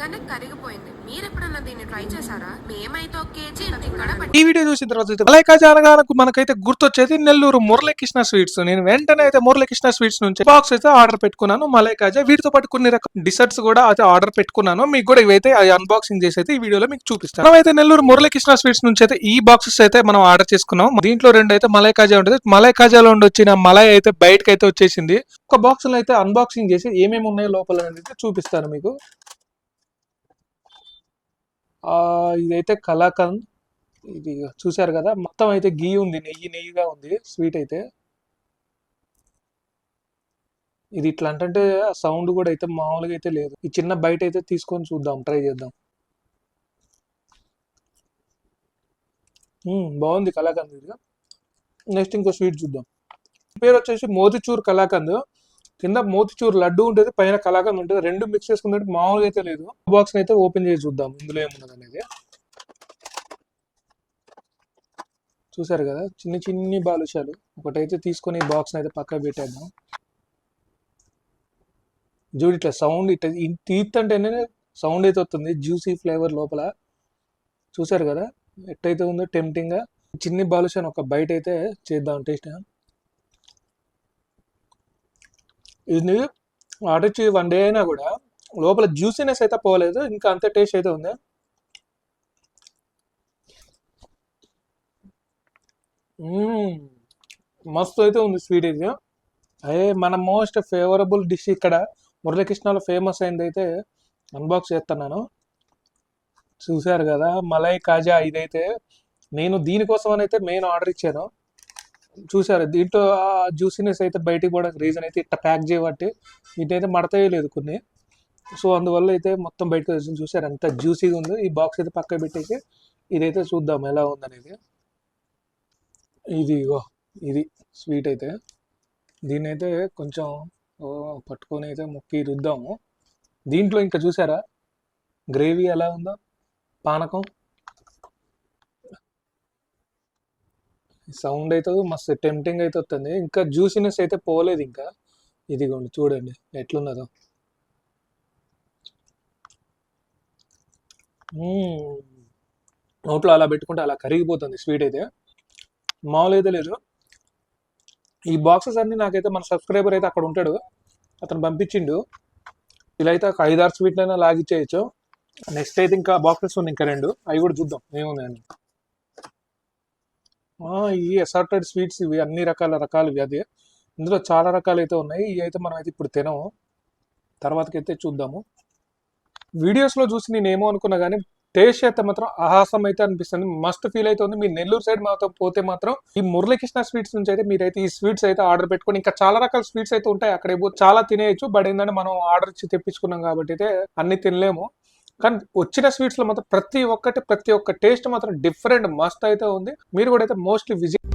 పక్కనే కరిగిపోయింది. మీరు ఎప్పుడన్నా దీన్ని ట్రై చేశారా? మేమైతే ఒక కేజీ ఈ వీడియో చూసిన తర్వాత అయితే మలై కాజా అనగానే మనకైతే గుర్తొచ్చేది నెల్లూరు మురళీకృష్ణ స్వీట్స్. నేను వెంటనే అయితే మురళీకృష్ణ స్వీట్స్ నుంచి బాక్స్ అయితే ఆర్డర్ పెట్టుకున్నాను మలై కాజా. వీటితో పాటు కొన్ని రకాల డిసర్ట్స్ కూడా అయితే ఆర్డర్ పెట్టుకున్నాను. మీకు కూడా ఇవైతే అన్బాక్సింగ్ చేసి అయితే ఈ వీడియోలో మీకు చూపిస్తాను. మనం అయితే నెల్లూరు మురళీకృష్ణ స్వీట్స్ నుంచి అయితే ఈ బాక్సెస్ అయితే మనం ఆర్డర్ చేసుకున్నాం. దీంట్లో 2 అయితే మలై కాజా ఉంటుంది. మలై కాజాలో ఉండి వచ్చిన మలై అయితే బయటకి అయితే వచ్చేసింది. ఒక బాక్స్ లో అయితే అన్బాక్సింగ్ చేసి ఏమేమి ఉన్నాయో లోపల అయితే చూపిస్తాను మీకు. ఇదైతే కలాకండ్. ఇది చూసారు కదా, మొత్తం అయితే గీ ఉంది, నెయ్యిగా ఉంది స్వీట్ అయితే. ఇది ఇట్లా అంటే ఆ సౌండ్ కూడా అయితే మామూలుగా అయితే లేదు. ఈ చిన్న బయట అయితే తీసుకొని చూద్దాం, ట్రై చేద్దాం. బాగుంది కలాకండ్. ఇది నెక్స్ట్ ఇంకో స్వీట్ చూద్దాం. పేరు వచ్చేసి మోతిచూర్ కలాకండ్. కింద మోతిచూర్ లడ్డు ఉంటుంది, పైన కలాకండ్ ఉంటుంది. 2 మిక్స్ చేసుకున్నట్టు మామూలుగా అయితే లేదు. బాక్స్ అయితే ఓపెన్ చేసి చూద్దాం ఇందులో ఏమున్నది అనేది. చూసారు కదా, చిన్ని బాలుషాలు. ఒకటైతే తీసుకొని ఈ బాక్స్ అయితే పక్కన పెట్టేద్దాం. చూడు ఇట్లా సౌండ్, ఇట్లా టీత్ అంటేనే సౌండ్ అయితే వస్తుంది. జ్యూసీ ఫ్లేవర్ లోపల. చూసారు కదా ఎట్టయితే ఉందో టెంప్టింగ్ గా. చిన్ని బాలుషాన్ని ఒక బయట అయితే చేద్దాం టేస్ట్. ఇది ఆర్డర్ ఇచ్చి 1 డే అయినా కూడా లోపల జ్యూసీనెస్ అయితే పోలేదు, ఇంకా అంతే టేస్ట్ అయితే ఉంది. మస్తు అయితే ఉంది స్వీట్ ఇది. అదే మన మోస్ట్ ఫేవరబుల్ డిష్ ఇక్కడ మురళీకృష్ణలో ఫేమస్ అయింది అయితే అన్బాక్స్ చేస్తున్నాను. చూసారు కదా మలై కాజా. ఇదైతే నేను దీనికోసం అని అయితే మెయిన్ ఆర్డర్ ఇచ్చాను. చూసారు దీంట్లో జ్యూసీనెస్ అయితే బయటికి పోవడానికి రీజన్ అయితే ఇట్లా ప్యాక్ చేయబట్టి వీటైతే మడతయ్యలేదు కొన్ని. సో అందువల్ల అయితే మొత్తం బయటకు వచ్చింది. చూసారు అంత జ్యూసీగా ఉంది. ఈ బాక్స్ అయితే పక్కన పెట్టేసి ఇదైతే చూద్దాం ఎలా ఉందనేది. ఇది స్వీట్ అయితే దీన్ని అయితే కొంచెం పట్టుకొని అయితే మొక్కి రుద్దాము. దీంట్లో ఇంకా చూసారా గ్రేవీ ఎలా ఉందో, పానకం. సౌండ్ అయితే మస్తు టెంప్టింగ్ అయితే వస్తుంది. ఇంకా జ్యూసీనెస్ అయితే పోలేదు ఇంకా. ఇదిగోండి చూడండి ఎట్లున్నదో. నోట్లో అలా పెట్టుకుంటే అలా కరిగిపోతుంది స్వీట్ అయితే. మామూలు అయితే లేదు. ఈ బాక్సెస్ అన్ని నాకైతే మన సబ్స్క్రైబర్ అయితే అక్కడ ఉంటాడు, అతను పంపించిండు. ఇలా అయితే ఒక 5-6 స్వీట్లైనా లాగిచ్చేయచ్చు. నెక్స్ట్ అయితే ఇంకా బాక్సెస్ ఉంది ఇంకా 2, అవి కూడా చూద్దాం ఏముందని. ఈ అసార్టెడ్ స్వీట్స్ ఇవి అన్ని రకాలు ఇవి. అదే ఇందులో చాలా రకాలు అయితే ఉన్నాయి. ఇవి అయితే మనం అయితే ఇప్పుడు తినము, తర్వాతకైతే చూద్దాము. వీడియోస్లో చూసి నేను ఏమో అనుకున్నా కానీ టేస్ట్ అయితే మాత్రం ఆహాసం అయితే అనిపిస్తుంది. మస్ట్ ఫీల్ అయితే ఉంది. మీ నెల్లూరు సైడ్ మాత్రం పోతే మాత్రం ఈ మురళీకృష్ణ స్వీట్స్ నుంచి అయితే మీరైతే ఈ స్వీట్స్ అయితే ఆర్డర్ పెట్టుకొని, ఇంకా చాలా రకాల స్వీట్స్ అయితే ఉంటాయి అక్కడ, చాలా తినేయచ్చు. బట్ ఏంటంటే మనం ఆర్డర్ ఇచ్చి తెప్పించుకున్నాం కాబట్టి అయితే అన్ని తినలేము. కానీ వచ్చిన స్వీట్స్ లో మాత్రం ప్రతి ఒక్క టేస్ట్ మాత్రం డిఫరెంట్ మస్ట్ అయితే ఉంది. మీరు కూడా అయితే మోస్ట్లీ విజిట్